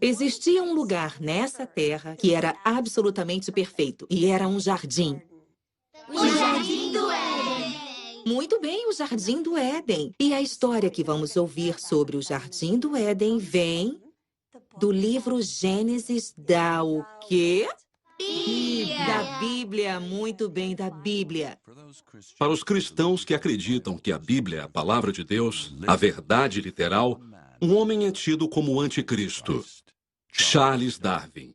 Existia um lugar nessa terra que era absolutamente perfeito, e era um jardim. O Jardim do Éden. Muito bem, o Jardim do Éden. E a história que vamos ouvir sobre o Jardim do Éden vem do livro Gênesis da o quê? Da Bíblia, muito bem, da Bíblia. Para os cristãos que acreditam que a Bíblia é a palavra de Deus, a verdade literal, um homem é tido como o anticristo, Charles Darwin.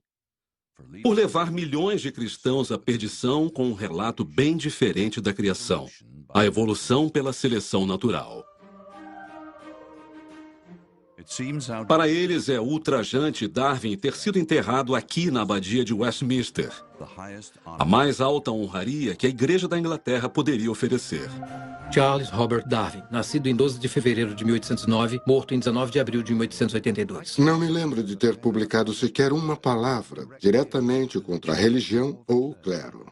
Por levar milhões de cristãos à perdição com um relato bem diferente da criação, a evolução pela seleção natural. Para eles é ultrajante Darwin ter sido enterrado aqui na abadia de Westminster, a mais alta honraria que a Igreja da Inglaterra poderia oferecer. Charles Robert Darwin, nascido em 12 de fevereiro de 1809, morto em 19 de abril de 1882. Não me lembro de ter publicado sequer uma palavra diretamente contra a religião ou o clero.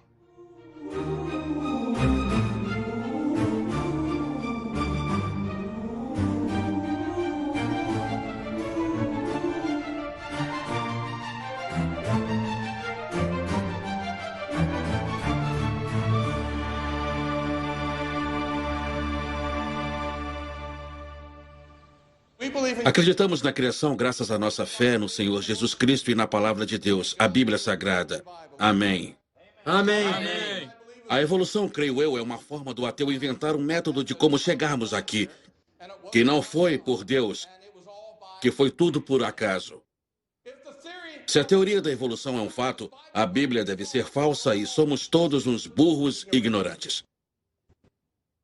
Acreditamos na criação graças à nossa fé no Senhor Jesus Cristo e na Palavra de Deus, a Bíblia Sagrada. Amém. Amém. A evolução, creio eu, é uma forma do ateu inventar um método de como chegarmos aqui, que não foi por Deus, que foi tudo por acaso. Se a teoria da evolução é um fato, a Bíblia deve ser falsa e somos todos uns burros ignorantes.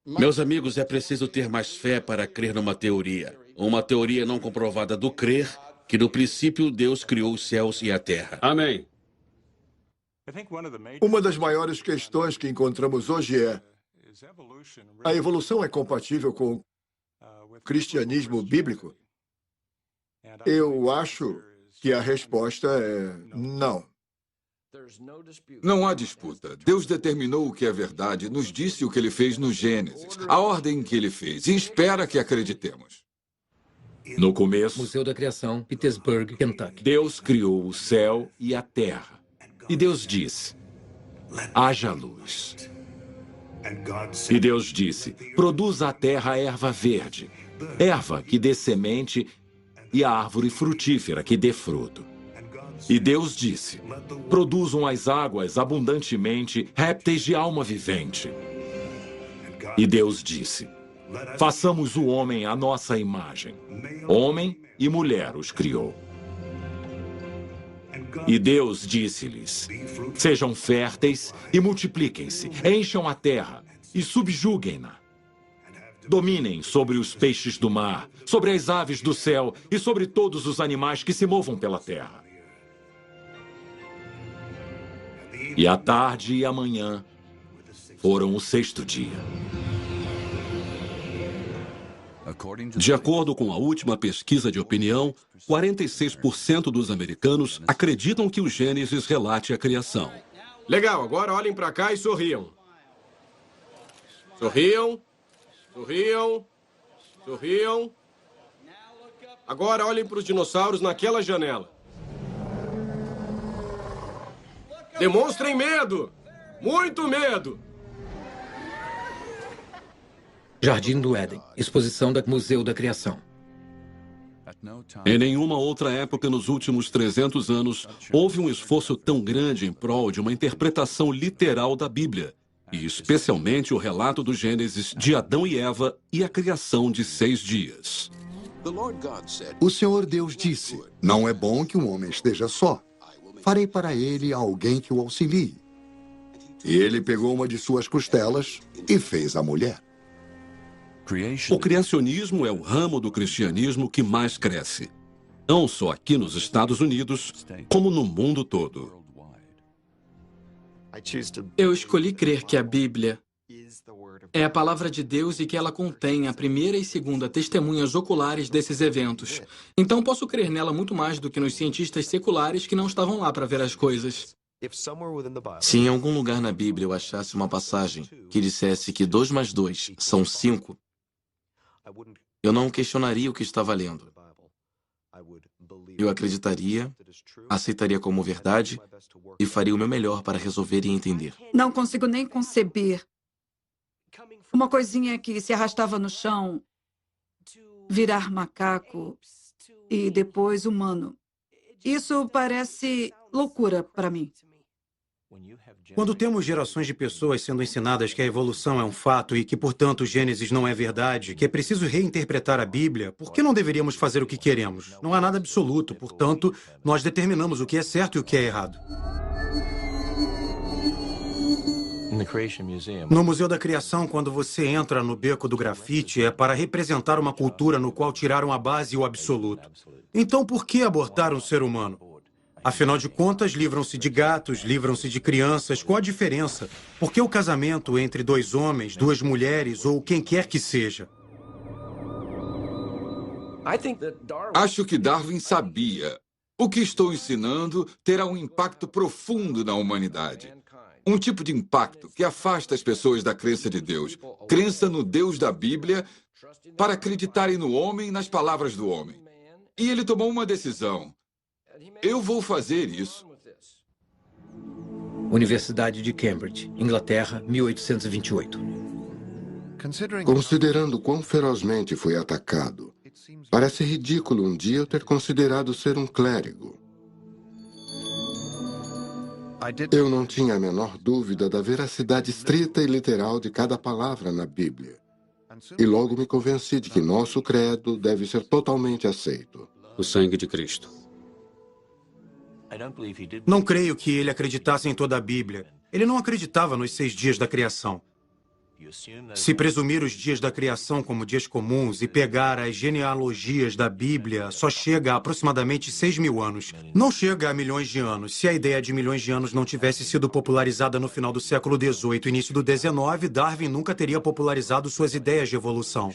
Meus amigos, é preciso ter mais fé para crer numa teoria. Uma teoria não comprovada do crer que no princípio Deus criou os céus e a terra. Amém. Uma das maiores questões que encontramos hoje é: a evolução é compatível com o cristianismo bíblico? Eu acho que a resposta é não. Não há disputa. Deus determinou o que é verdade, nos disse o que ele fez no Gênesis, a ordem que ele fez, e espera que acreditemos. No começo, Museu da Criação, Petersburg, Kentucky. Deus criou o céu e a terra. E Deus disse: haja luz. E Deus disse: produza a terra erva verde, erva que dê semente, e a árvore frutífera que dê fruto. E Deus disse: produzam as águas abundantemente répteis de alma vivente. E Deus disse: façamos o homem à nossa imagem. Homem e mulher os criou. E Deus disse-lhes: sejam férteis e multipliquem-se, encham a terra e subjuguem-na. Dominem sobre os peixes do mar, sobre as aves do céu e sobre todos os animais que se movam pela terra. E a tarde e a manhã foram o sexto dia. De acordo com a última pesquisa de opinião, 46% dos americanos acreditam que o Gênesis relate a criação. Legal, agora olhem para cá e sorriam. Sorriam. Sorriam. Sorriam. Agora olhem para os dinossauros naquela janela. Demonstrem medo! Muito medo! Jardim do Éden, exposição do Museu da Criação. Em nenhuma outra época nos últimos 300 anos houve um esforço tão grande em prol de uma interpretação literal da Bíblia, e especialmente o relato do Gênesis de Adão e Eva e a criação de 6 dias. O Senhor Deus disse: não é bom que um homem esteja só. Farei para ele alguém que o auxilie. E ele pegou uma de suas costelas e fez a mulher. O criacionismo é o ramo do cristianismo que mais cresce, não só aqui nos Estados Unidos, como no mundo todo. Eu escolhi crer que a Bíblia é a palavra de Deus e que ela contém a primeira e segunda testemunhas oculares desses eventos. Então posso crer nela muito mais do que nos cientistas seculares que não estavam lá para ver as coisas. Se em algum lugar na Bíblia eu achasse uma passagem que dissesse que 2 mais 2 são 5, eu não questionaria o que estava lendo. Eu acreditaria, aceitaria como verdade e faria o meu melhor para resolver e entender. Não consigo nem conceber. Uma coisinha que se arrastava no chão, virar macaco e depois humano. Isso parece loucura para mim. Quando temos gerações de pessoas sendo ensinadas que a evolução é um fato e que, portanto, Gênesis não é verdade, que é preciso reinterpretar a Bíblia, por que não deveríamos fazer o que queremos? Não há nada absoluto, portanto, nós determinamos o que é certo e o que é errado. No Museu da Criação, quando você entra no beco do grafite, é para representar uma cultura no qual tiraram a base e o absoluto. Então, por que abortar um ser humano? Afinal de contas, livram-se de gatos, livram-se de crianças. Qual a diferença? Por que o casamento entre dois homens, duas mulheres ou quem quer que seja? Acho que Darwin sabia. O que estou ensinando terá um impacto profundo na humanidade. Um tipo de impacto que afasta as pessoas da crença de Deus. Crença no Deus da Bíblia para acreditarem no homem e nas palavras do homem. E ele tomou uma decisão. Eu vou fazer isso. Universidade de Cambridge, Inglaterra, 1828. Considerando quão ferozmente foi atacado, parece ridículo um dia eu ter considerado ser um clérigo. Eu não tinha a menor dúvida da veracidade estrita e literal de cada palavra na Bíblia. E logo me convenci de que nosso credo deve ser totalmente aceito. O sangue de Cristo. Não creio que ele acreditasse em toda a Bíblia. Ele não acreditava nos 6 dias da criação. Se presumir os dias da criação como dias comuns e pegar as genealogias da Bíblia, só chega a aproximadamente 6.000 anos. Não chega a milhões de anos. Se a ideia de milhões de anos não tivesse sido popularizada no final do século XVIII e início do XIX, Darwin nunca teria popularizado suas ideias de evolução.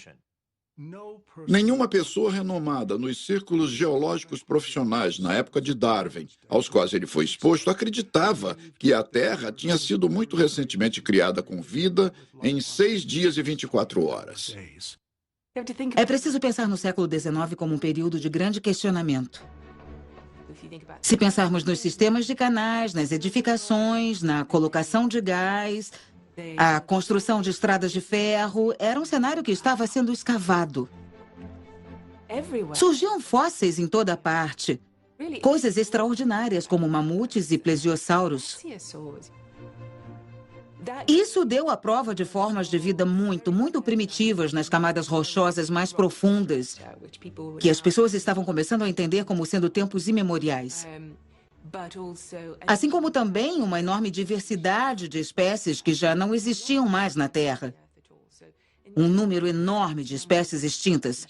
Nenhuma pessoa renomada nos círculos geológicos profissionais na época de Darwin, aos quais ele foi exposto, acreditava que a Terra tinha sido muito recentemente criada com vida em 6 dias e 24 horas. É preciso pensar no século XIX como um período de grande questionamento. Se pensarmos nos sistemas de canais, nas edificações, na colocação de gás, a construção de estradas de ferro, era um cenário que estava sendo escavado. Surgiam fósseis em toda parte. Coisas extraordinárias, como mamutes e plesiosauros. Isso deu a prova de formas de vida muito primitivas nas camadas rochosas mais profundas, que as pessoas estavam começando a entender como sendo tempos imemoriais. Assim como também uma enorme diversidade de espécies que já não existiam mais na Terra. Um número enorme de espécies extintas.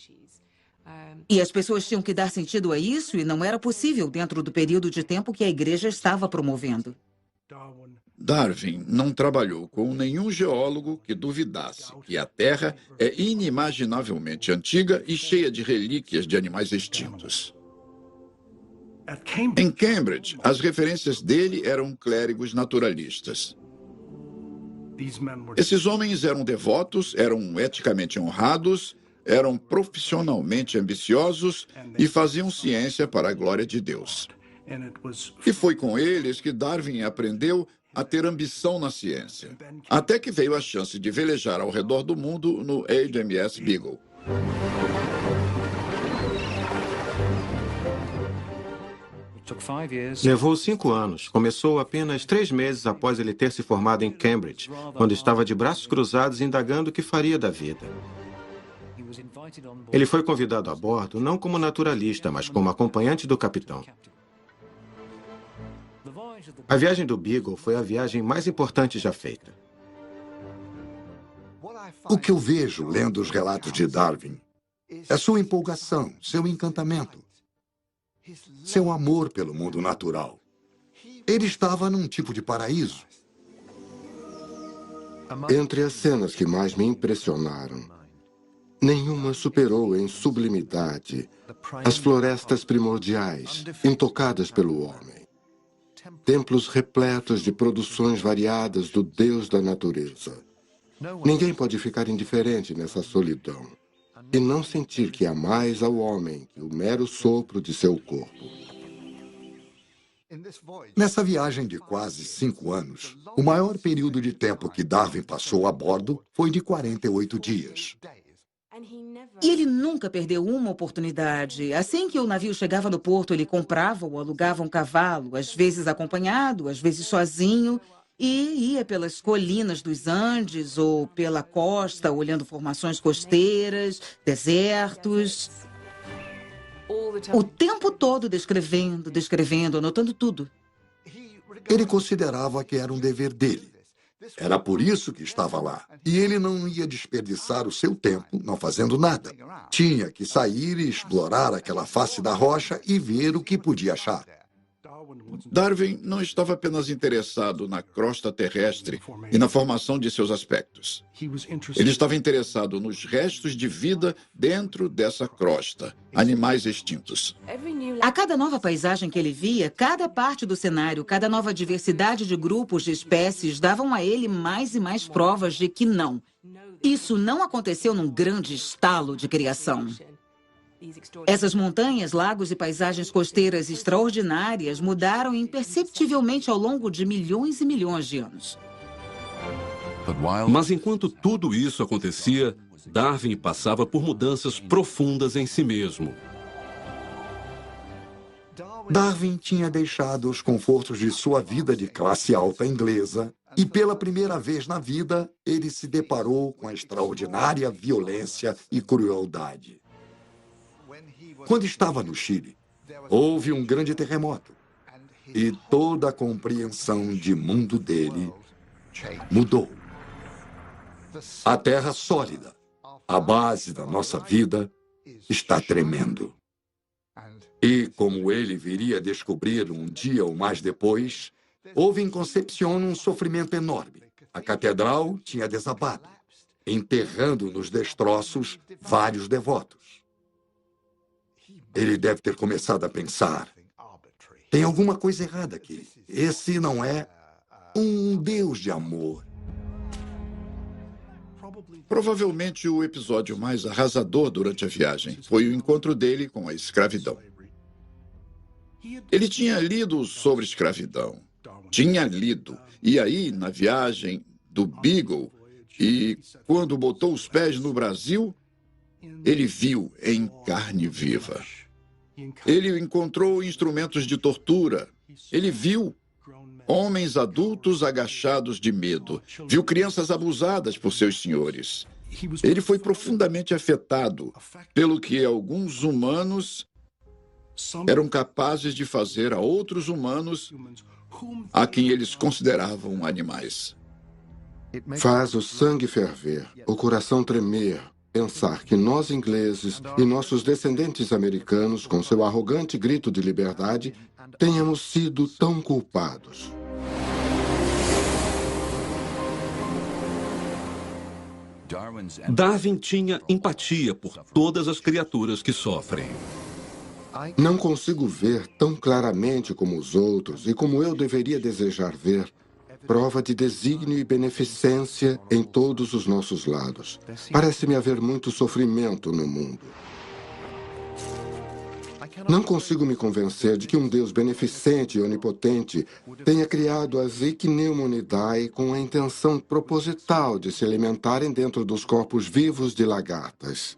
E as pessoas tinham que dar sentido a isso e não era possível dentro do período de tempo que a igreja estava promovendo. Darwin não trabalhou com nenhum geólogo que duvidasse que a Terra é inimaginavelmente antiga e cheia de relíquias de animais extintos. Em Cambridge, as referências dele eram clérigos naturalistas. Esses homens eram devotos, eram eticamente honrados, eram profissionalmente ambiciosos e faziam ciência para a glória de Deus. E foi com eles que Darwin aprendeu a ter ambição na ciência, até que veio a chance de velejar ao redor do mundo no HMS Beagle. Levou 5 anos. Começou apenas 3 meses após ele ter se formado em Cambridge, quando estava de braços cruzados indagando o que faria da vida. Ele foi convidado a bordo não como naturalista, mas como acompanhante do capitão. A viagem do Beagle foi a viagem mais importante já feita. O que eu vejo lendo os relatos de Darwin é sua empolgação, seu encantamento, seu amor pelo mundo natural. Ele estava num tipo de paraíso. Entre as cenas que mais me impressionaram, nenhuma superou em sublimidade as florestas primordiais, intocadas pelo homem. Templos repletos de produções variadas do Deus da natureza. Ninguém pode ficar indiferente nessa solidão. e não sentir que há mais ao homem que o mero sopro de seu corpo. Nessa viagem de quase 5 anos, o maior período de tempo que Darwin passou a bordo foi de 48 dias. E ele nunca perdeu uma oportunidade. Assim que o navio chegava no porto, ele comprava ou alugava um cavalo, às vezes acompanhado, às vezes sozinho, e ia pelas colinas dos Andes ou pela costa, olhando formações costeiras, desertos. O tempo todo descrevendo, anotando tudo. Ele considerava que era um dever dele. Era por isso que estava lá. E ele não ia desperdiçar o seu tempo não fazendo nada. Tinha que sair e explorar aquela face da rocha e ver o que podia achar. Darwin não estava apenas interessado na crosta terrestre e na formação de seus aspectos. Ele estava interessado nos restos de vida dentro dessa crosta, animais extintos. A cada nova paisagem que ele via, cada parte do cenário, cada nova diversidade de grupos de espécies davam a ele mais e mais provas de que não. Isso não aconteceu num grande estalo de criação. Essas montanhas, lagos e paisagens costeiras extraordinárias mudaram imperceptivelmente ao longo de milhões e milhões de anos. Mas enquanto tudo isso acontecia, Darwin passava por mudanças profundas em si mesmo. Darwin tinha deixado os confortos de sua vida de classe alta inglesa e, pela primeira vez na vida, ele se deparou com a extraordinária violência e crueldade. Quando estava no Chile, houve um grande terremoto e toda a compreensão de mundo dele mudou. A terra sólida, a base da nossa vida, está tremendo. E, como ele viria a descobrir um dia ou mais depois, houve em Concepción um sofrimento enorme. A catedral tinha desabado, enterrando nos destroços vários devotos. Ele deve ter começado a pensar: tem alguma coisa errada aqui. Esse não é um Deus de amor. Provavelmente o episódio mais arrasador durante a viagem foi o encontro dele com a escravidão. Ele tinha lido sobre escravidão. Tinha lido. E aí, na viagem do Beagle, e quando botou os pés no Brasil, ele viu em carne viva. Ele encontrou instrumentos de tortura. Ele viu homens adultos agachados de medo. Viu crianças abusadas por seus senhores. Ele foi profundamente afetado pelo que alguns humanos eram capazes de fazer a outros humanos a quem eles consideravam animais. Faz o sangue ferver, o coração tremer, pensar que nós ingleses e nossos descendentes americanos, com seu arrogante grito de liberdade, tenhamos sido tão culpados. Darwin tinha empatia por todas as criaturas que sofrem. Não consigo ver tão claramente como os outros e como eu deveria desejar ver prova de desígnio e beneficência em todos os nossos lados. Parece-me haver muito sofrimento no mundo. Não consigo me convencer de que um Deus beneficente e onipotente tenha criado as Ichneumonidae com a intenção proposital de se alimentarem dentro dos corpos vivos de lagartas.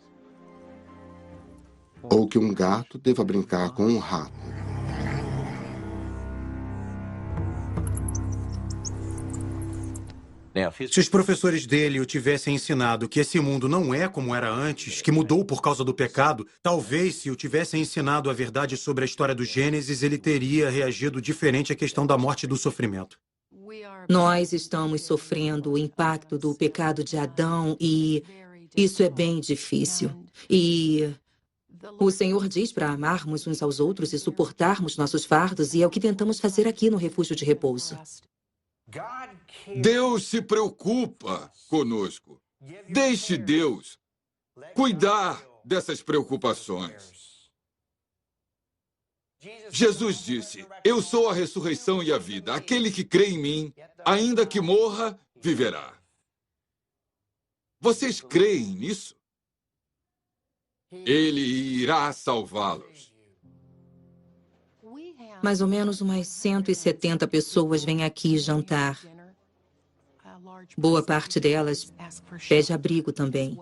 Ou que um gato deva brincar com um rato. Se os professores dele o tivessem ensinado que esse mundo não é como era antes, que mudou por causa do pecado, talvez se o tivessem ensinado a verdade sobre a história do Gênesis, ele teria reagido diferente à questão da morte e do sofrimento. Nós estamos sofrendo o impacto do pecado de Adão e isso é bem difícil. E o Senhor diz para amarmos uns aos outros e suportarmos nossos fardos, e é o que tentamos fazer aqui no Refúgio de Repouso. Deus se preocupa conosco. Deixe Deus cuidar dessas preocupações. Jesus disse: eu sou a ressurreição e a vida. Aquele que crê em mim, ainda que morra, viverá. Vocês creem nisso? Ele irá salvá-los. Mais ou menos umas 170 pessoas vêm aqui jantar. Boa parte delas pede abrigo também.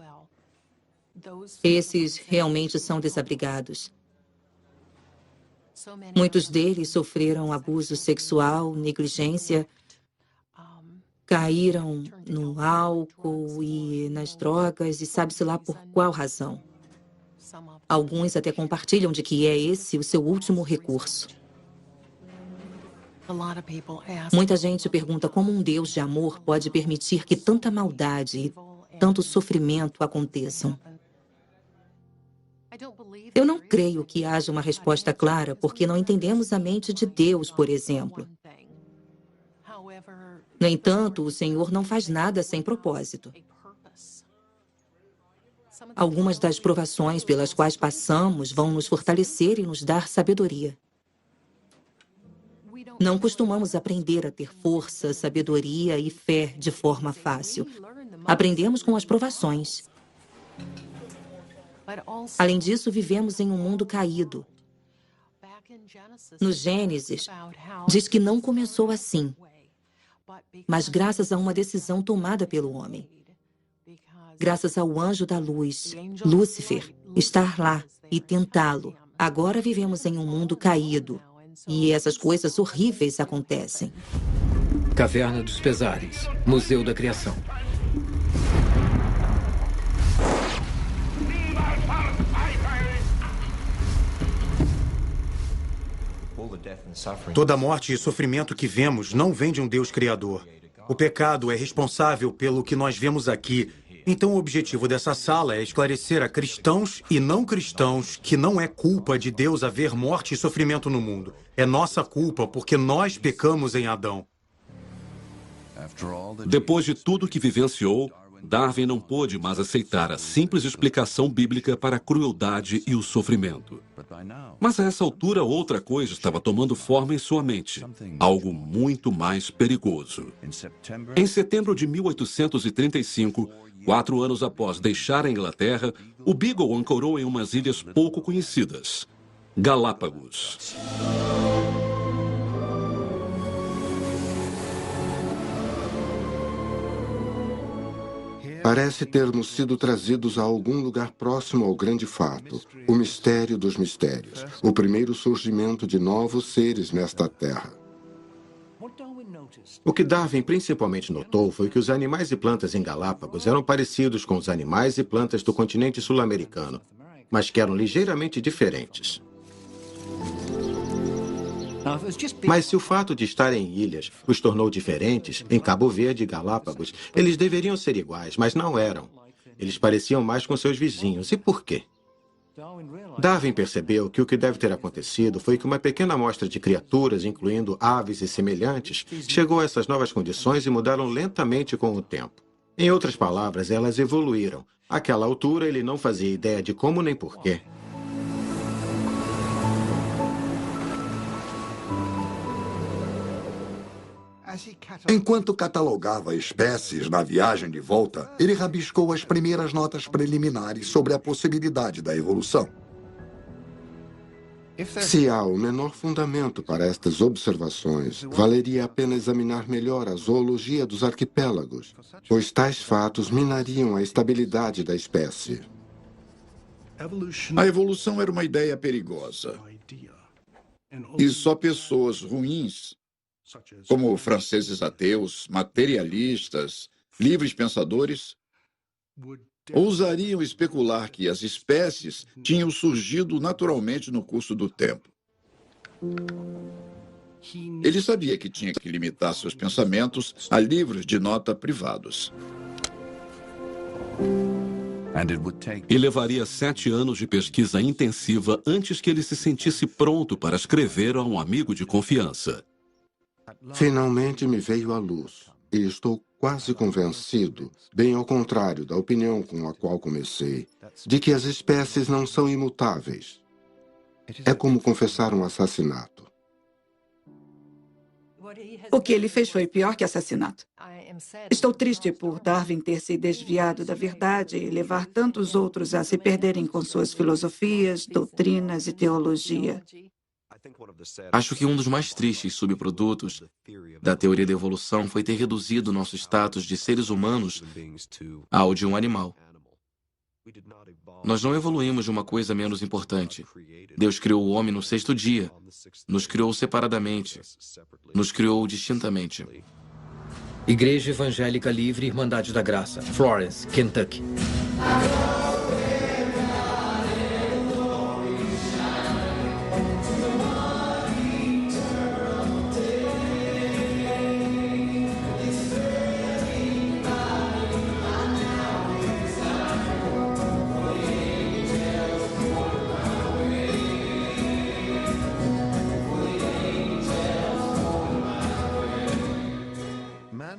Esses realmente são desabrigados. Muitos deles sofreram abuso sexual, negligência, caíram no álcool e nas drogas, e sabe-se lá por qual razão. Alguns até compartilham de que é esse o seu último recurso. Muita gente pergunta como um Deus de amor pode permitir que tanta maldade e tanto sofrimento aconteçam. Eu não creio que haja uma resposta clara, porque não entendemos a mente de Deus, por exemplo. No entanto, o Senhor não faz nada sem propósito. Algumas das provações pelas quais passamos vão nos fortalecer e nos dar sabedoria. Não costumamos aprender a ter força, sabedoria e fé de forma fácil. Aprendemos com as provações. Além disso, vivemos em um mundo caído. No Gênesis, diz que não começou assim, mas graças a uma decisão tomada pelo homem. Graças ao anjo da luz, Lúcifer, estar lá e tentá-lo. Agora vivemos em um mundo caído e essas coisas horríveis acontecem. Caverna dos Pesares, Museu da Criação. Toda a morte e sofrimento que vemos não vem de um Deus criador. O pecado é responsável pelo que nós vemos aqui. Então, o objetivo dessa sala é esclarecer a cristãos e não cristãos que não é culpa de Deus haver morte e sofrimento no mundo. É nossa culpa porque nós pecamos em Adão. Depois de tudo que vivenciou, Darwin não pôde mais aceitar a simples explicação bíblica para a crueldade e o sofrimento. Mas a essa altura, outra coisa estava tomando forma em sua mente. Algo muito mais perigoso. Em setembro de 1835, 4 anos após deixar a Inglaterra, o Beagle ancorou em umas ilhas pouco conhecidas, Galápagos. Parece termos sido trazidos a algum lugar próximo ao grande fato, o mistério dos mistérios, o primeiro surgimento de novos seres nesta terra. O que Darwin principalmente notou foi que os animais e plantas em Galápagos eram parecidos com os animais e plantas do continente sul-americano, mas que eram ligeiramente diferentes. Mas se o fato de estarem em ilhas os tornou diferentes, em Cabo Verde e Galápagos, eles deveriam ser iguais, mas não eram. Eles pareciam mais com seus vizinhos. E por quê? Darwin percebeu que o que deve ter acontecido foi que uma pequena amostra de criaturas, incluindo aves e semelhantes, chegou a essas novas condições e mudaram lentamente com o tempo. Em outras palavras, elas evoluíram. Àquela altura, ele não fazia ideia de como nem porquê. Enquanto catalogava espécies na viagem de volta, ele rabiscou as primeiras notas preliminares sobre a possibilidade da evolução. Se há o menor fundamento para estas observações, valeria a pena examinar melhor a zoologia dos arquipélagos, pois tais fatos minariam a estabilidade da espécie. A evolução era uma ideia perigosa. E só pessoas ruins, como franceses ateus, materialistas, livres pensadores, ousariam especular que as espécies tinham surgido naturalmente no curso do tempo. Ele sabia que tinha que limitar seus pensamentos a livros de nota privados. E levaria 7 anos de pesquisa intensiva antes que ele se sentisse pronto para escrever a um amigo de confiança. Finalmente me veio à luz, e estou quase convencido, bem ao contrário da opinião com a qual comecei, de que as espécies não são imutáveis. É como confessar um assassinato. O que ele fez foi pior que assassinato. Estou triste por Darwin ter se desviado da verdade e levar tantos outros a se perderem com suas filosofias, doutrinas e teologia. Acho que um dos mais tristes subprodutos da teoria da evolução foi ter reduzido nosso status de seres humanos ao de um animal. Nós não evoluímos de uma coisa menos importante. Deus criou o homem no 6º dia, nos criou separadamente, nos criou distintamente. Igreja Evangélica Livre Irmandade da Graça, Florence, Kentucky.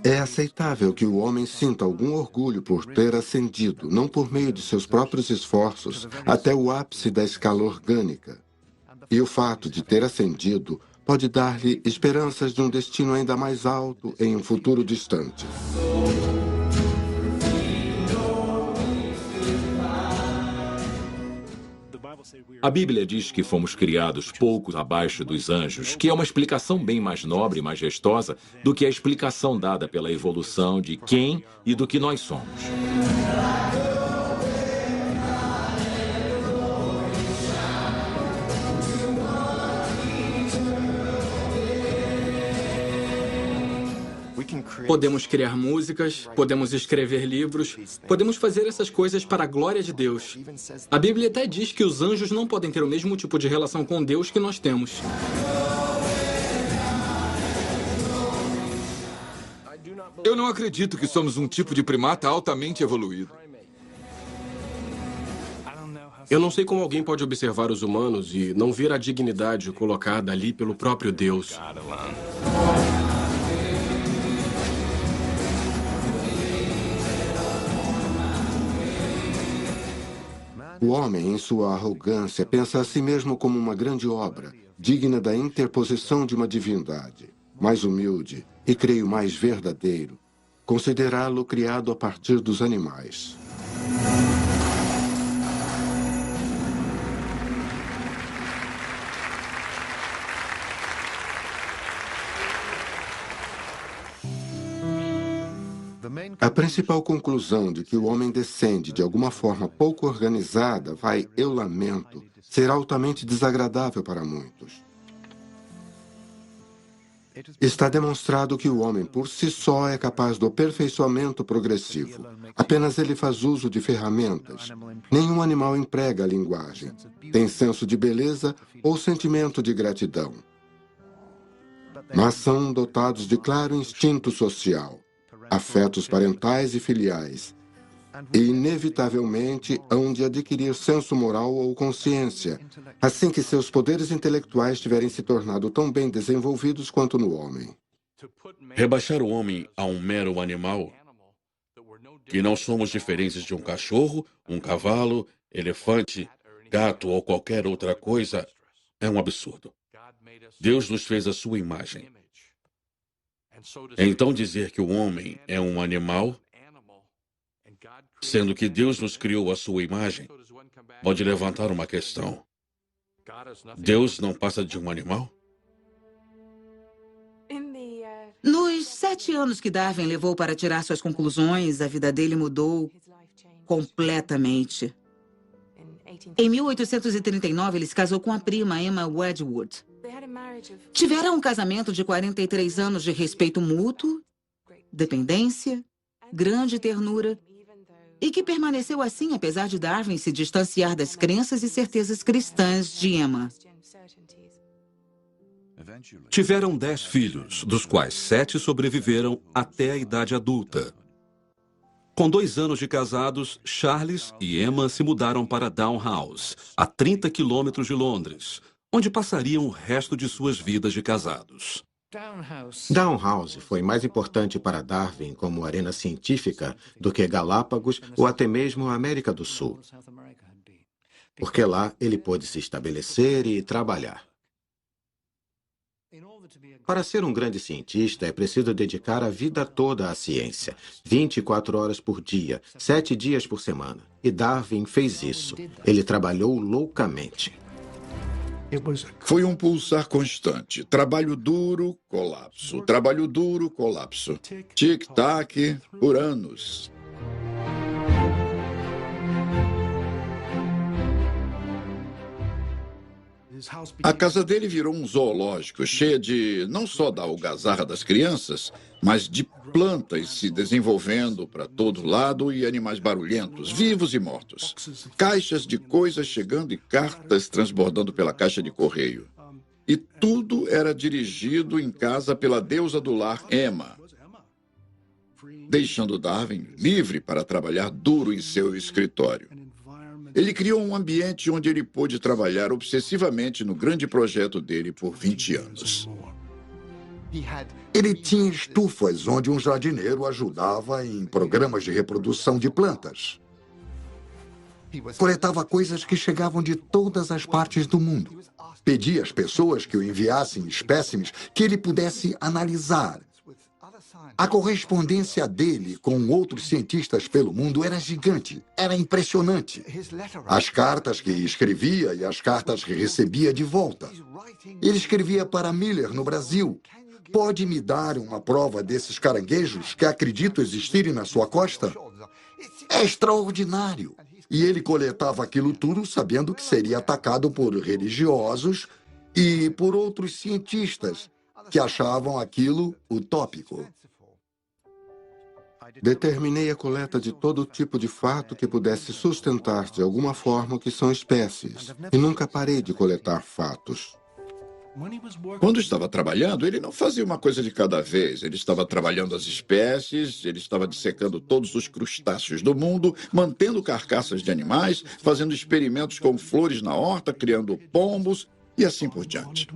É aceitável que o homem sinta algum orgulho por ter ascendido, não por meio de seus próprios esforços, até o ápice da escala orgânica. E o fato de ter ascendido pode dar-lhe esperanças de um destino ainda mais alto em um futuro distante. A Bíblia diz que fomos criados pouco abaixo dos anjos, que é uma explicação bem mais nobre e majestosa do que a explicação dada pela evolução de quem e do que nós somos. Podemos criar músicas, podemos escrever livros, podemos fazer essas coisas para a glória de Deus. A Bíblia até diz que os anjos não podem ter o mesmo tipo de relação com Deus que nós temos. Eu não acredito que somos um tipo de primata altamente evoluído. Eu não sei como alguém pode observar os humanos e não ver a dignidade colocada ali pelo próprio Deus. O homem, em sua arrogância, pensa a si mesmo como uma grande obra, digna da interposição de uma divindade. Mais humilde, e creio mais verdadeiro, considerá-lo criado a partir dos animais. A principal conclusão de que o homem descende de alguma forma pouco organizada vai, eu lamento, ser altamente desagradável para muitos. Está demonstrado que o homem por si só é capaz do aperfeiçoamento progressivo. Apenas ele faz uso de ferramentas. Nenhum animal emprega a linguagem. Tem senso de beleza ou sentimento de gratidão. Mas são dotados de claro instinto social, afetos parentais e filiais, e inevitavelmente hão de adquirir senso moral ou consciência, assim que seus poderes intelectuais tiverem se tornado tão bem desenvolvidos quanto no homem. Rebaixar o homem a um mero animal, que não somos diferentes de um cachorro, um cavalo, elefante, gato ou qualquer outra coisa, é um absurdo. Deus nos fez à sua imagem. Então dizer que o homem é um animal, sendo que Deus nos criou à sua imagem, pode levantar uma questão. Deus não passa de um animal? Nos 7 anos que Darwin levou para tirar suas conclusões, a vida dele mudou completamente. Em 1839, ele se casou com a prima Emma Wedgwood. Tiveram um casamento de 43 anos de respeito mútuo, dependência, grande ternura, e que permaneceu assim apesar de Darwin se distanciar das crenças e certezas cristãs de Emma. Tiveram 10 filhos, dos quais 7 sobreviveram até a idade adulta. Com 2 anos de casados, Charles e Emma se mudaram para Downhouse, a 30 quilômetros de Londres, onde passariam o resto de suas vidas de casados. Downhouse foi mais importante para Darwin como arena científica do que Galápagos ou até mesmo a América do Sul, porque lá ele pôde se estabelecer e trabalhar. Para ser um grande cientista, é preciso dedicar a vida toda à ciência. 24 horas por dia, 7 dias por semana. E Darwin fez isso. Ele trabalhou loucamente. Foi um pulsar constante. Trabalho duro, colapso. Trabalho duro, colapso. Tic-tac por anos. A casa dele virou um zoológico, cheia de não só da algazarra das crianças, mas de plantas se desenvolvendo para todo lado e animais barulhentos, vivos e mortos. Caixas de coisas chegando e cartas transbordando pela caixa de correio. E tudo era dirigido em casa pela deusa do lar, Emma, deixando Darwin livre para trabalhar duro em seu escritório. Ele criou um ambiente onde ele pôde trabalhar obsessivamente no grande projeto dele por 20 anos. Ele tinha estufas onde um jardineiro ajudava em programas de reprodução de plantas. Coletava coisas que chegavam de todas as partes do mundo. Pedia às pessoas que o enviassem espécimes que ele pudesse analisar. A correspondência dele com outros cientistas pelo mundo era gigante, era impressionante. As cartas que escrevia e as cartas que recebia de volta. Ele escrevia para Miller, no Brasil. Pode me dar uma prova desses caranguejos que acredito existirem na sua costa? É extraordinário. E ele coletava aquilo tudo sabendo que seria atacado por religiosos e por outros cientistas que achavam aquilo utópico. Determinei a coleta de todo tipo de fato que pudesse sustentar de alguma forma o que são espécies. E nunca parei de coletar fatos. Quando estava trabalhando, ele não fazia uma coisa de cada vez. Ele estava trabalhando as espécies, ele estava dissecando todos os crustáceos do mundo, mantendo carcaças de animais, fazendo experimentos com flores na horta, criando pombos e assim por diante.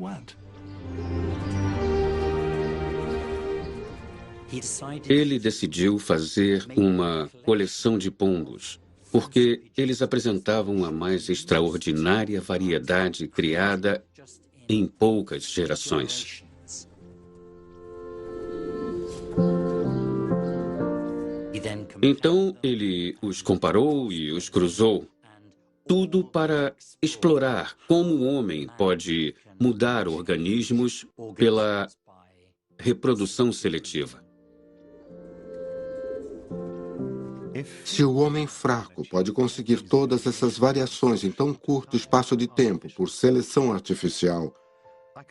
Ele decidiu fazer uma coleção de pombos, porque eles apresentavam a mais extraordinária variedade criada em poucas gerações. Então, ele os comparou e os cruzou, tudo para explorar como o homem pode mudar organismos pela reprodução seletiva. Se o homem fraco pode conseguir todas essas variações em tão curto espaço de tempo por seleção artificial,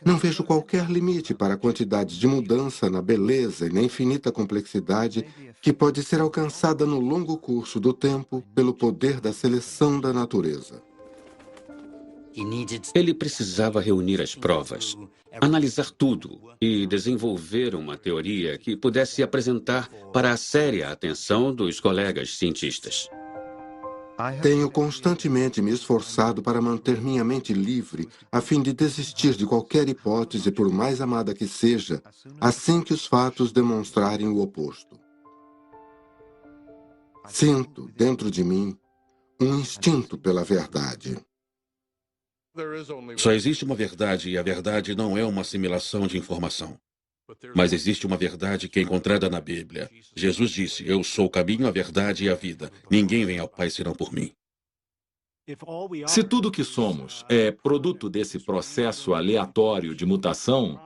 não vejo qualquer limite para a quantidade de mudança na beleza e na infinita complexidade que pode ser alcançada no longo curso do tempo pelo poder da seleção da natureza. Ele precisava reunir as provas, analisar tudo e desenvolver uma teoria que pudesse apresentar para a séria atenção dos colegas cientistas. Tenho constantemente me esforçado para manter minha mente livre, a fim de desistir de qualquer hipótese, por mais amada que seja, assim que os fatos demonstrarem o oposto. Sinto, dentro de mim, um instinto pela verdade. Só existe uma verdade e a verdade não é uma assimilação de informação. Mas existe uma verdade que é encontrada na Bíblia. Jesus disse: "Eu sou o caminho, a verdade e a vida. Ninguém vem ao Pai senão por mim." Se tudo que somos é produto desse processo aleatório de mutação,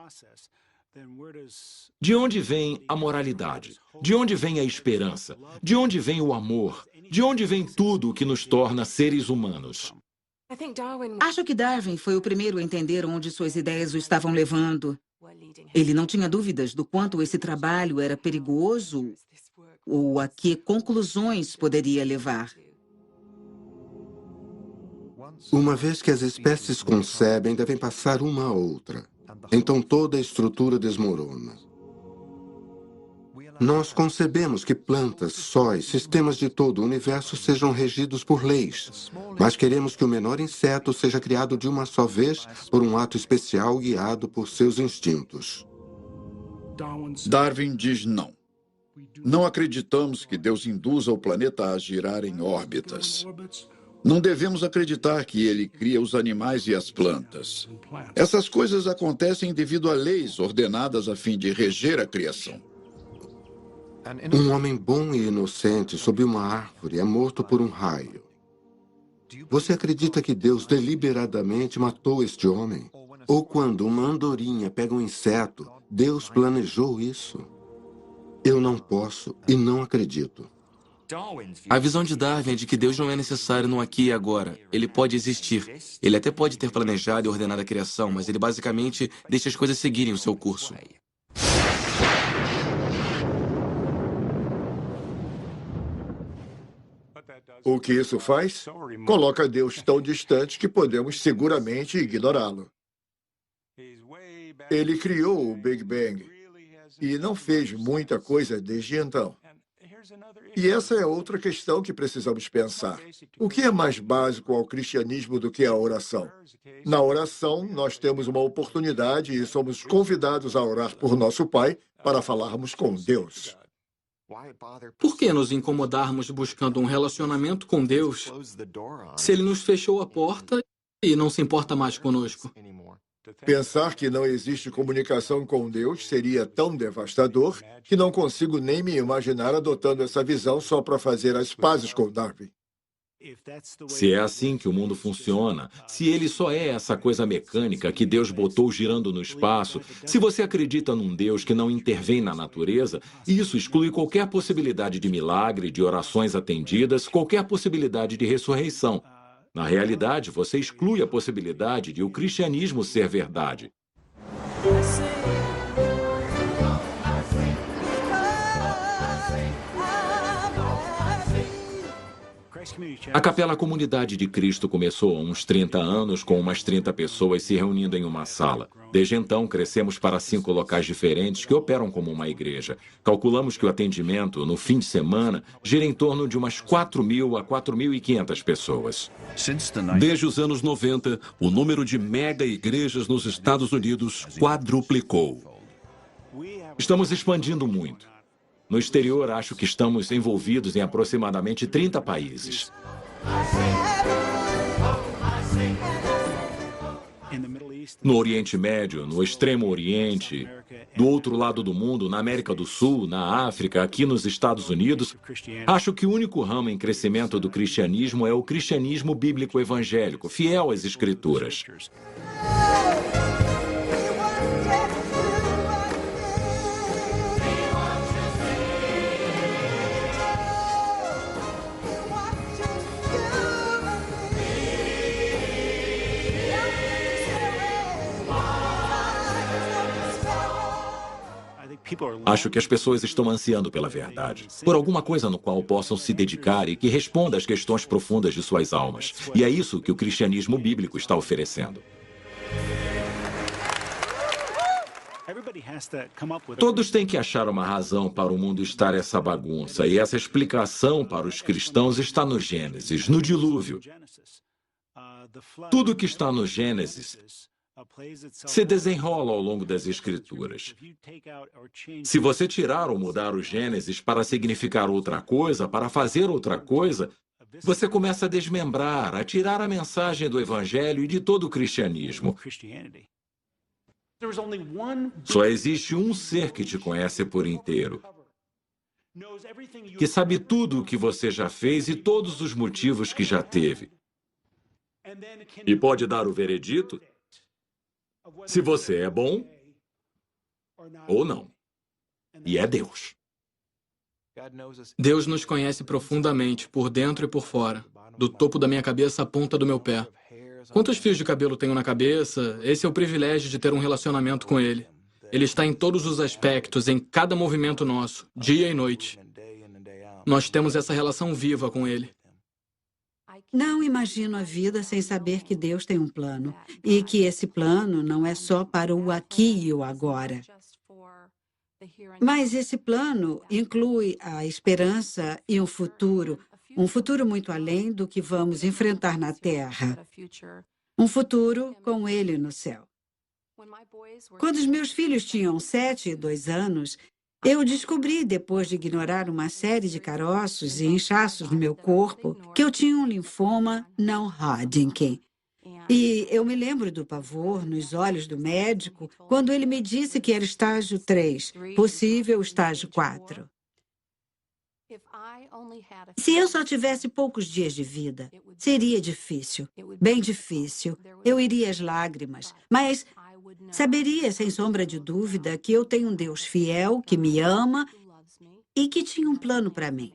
de onde vem a moralidade? De onde vem a esperança? De onde vem o amor? De onde vem tudo o que nos torna seres humanos? Acho que Darwin foi o primeiro a entender onde suas ideias o estavam levando. Ele não tinha dúvidas do quanto esse trabalho era perigoso ou a que conclusões poderia levar. Uma vez que as espécies concebem, devem passar uma a outra. Então toda a estrutura desmorona. Nós concebemos que plantas, sóis, sistemas de todo o universo sejam regidos por leis, mas queremos que o menor inseto seja criado de uma só vez por um ato especial guiado por seus instintos. Darwin diz não. Não acreditamos que Deus induza o planeta a girar em órbitas. Não devemos acreditar que ele cria os animais e as plantas. Essas coisas acontecem devido a leis ordenadas a fim de reger a criação. Um homem bom e inocente sob uma árvore é morto por um raio. Você acredita que Deus deliberadamente matou este homem? Ou quando uma andorinha pega um inseto, Deus planejou isso? Eu não posso e não acredito. A visão de Darwin é de que Deus não é necessário no aqui e agora. Ele pode existir. Ele até pode ter planejado e ordenado a criação, mas ele basicamente deixa as coisas seguirem o seu curso. O que isso faz? Coloca Deus tão distante que podemos seguramente ignorá-lo. Ele criou o Big Bang e não fez muita coisa desde então. E essa é outra questão que precisamos pensar. O que é mais básico ao cristianismo do que a oração? Na oração, nós temos uma oportunidade e somos convidados a orar por nosso Pai para falarmos com Deus. Por que nos incomodarmos buscando um relacionamento com Deus se Ele nos fechou a porta e não se importa mais conosco? Pensar que não existe comunicação com Deus seria tão devastador que não consigo nem me imaginar adotando essa visão só para fazer as pazes com Darwin. Se é assim que o mundo funciona, se ele só é essa coisa mecânica que Deus botou girando no espaço, se você acredita num Deus que não intervém na natureza, isso exclui qualquer possibilidade de milagre, de orações atendidas, qualquer possibilidade de ressurreição. Na realidade, você exclui a possibilidade de o cristianismo ser verdade. A Capela Comunidade de Cristo começou há uns 30 anos com umas 30 pessoas se reunindo em uma sala. Desde então, crescemos para 5 locais diferentes que operam como uma igreja. Calculamos que o atendimento, no fim de semana, gira em torno de umas 4.000 a 4.500 pessoas. Desde os anos 90, o número de mega-igrejas nos Estados Unidos quadruplicou. Estamos expandindo muito. No exterior, acho que estamos envolvidos em aproximadamente 30 países. No Oriente Médio, no Extremo Oriente, do outro lado do mundo, na América do Sul, na África, aqui nos Estados Unidos, acho que o único ramo em crescimento do cristianismo é o cristianismo bíblico evangélico, fiel às Escrituras. Acho que as pessoas estão ansiando pela verdade, por alguma coisa no qual possam se dedicar e que responda às questões profundas de suas almas. E é isso que o cristianismo bíblico está oferecendo. Todos têm que achar uma razão para o mundo estar essa bagunça, e essa explicação para os cristãos está no Gênesis, no dilúvio. Tudo que está no Gênesis se desenrola ao longo das Escrituras. Se você tirar ou mudar o Gênesis para significar outra coisa, para fazer outra coisa, você começa a desmembrar, a tirar a mensagem do Evangelho e de todo o cristianismo. Só existe um ser que te conhece por inteiro, que sabe tudo o que você já fez e todos os motivos que já teve. E pode dar o veredito se você é bom ou não. E é Deus. Deus nos conhece profundamente, por dentro e por fora, do topo da minha cabeça à ponta do meu pé. Quantos fios de cabelo tenho na cabeça? Esse é o privilégio de ter um relacionamento com Ele. Ele está em todos os aspectos, em cada movimento nosso, dia e noite. Nós temos essa relação viva com Ele. Não imagino a vida sem saber que Deus tem um plano e que esse plano não é só para o aqui e o agora. Mas esse plano inclui a esperança e um futuro muito além do que vamos enfrentar na Terra. Um futuro com Ele no céu. Quando os meus filhos tinham 7 e 2 anos, Eu descobri, depois de ignorar uma série de caroços e inchaços no meu corpo, que eu tinha um linfoma não Hodgkin. E eu me lembro do pavor nos olhos do médico quando ele me disse que era estágio 3, possível estágio 4. Se eu só tivesse poucos dias de vida, seria difícil, bem difícil. Eu iria às lágrimas, mas saberia, sem sombra de dúvida, que eu tenho um Deus fiel, que me ama e que tinha um plano para mim.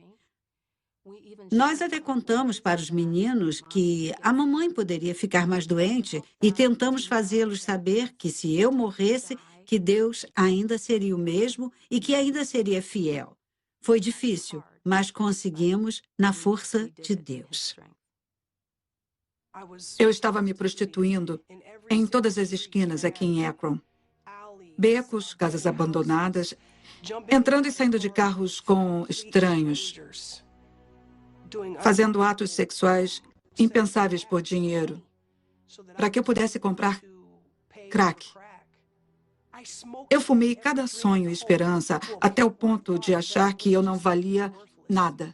Nós até contamos para os meninos que a mamãe poderia ficar mais doente e tentamos fazê-los saber que se eu morresse, que Deus ainda seria o mesmo e que ainda seria fiel. Foi difícil, mas conseguimos na força de Deus. Eu estava me prostituindo em todas as esquinas aqui em Akron. Becos, casas abandonadas, entrando e saindo de carros com estranhos, fazendo atos sexuais impensáveis por dinheiro, para que eu pudesse comprar crack. Eu fumei cada sonho e esperança até o ponto de achar que eu não valia nada.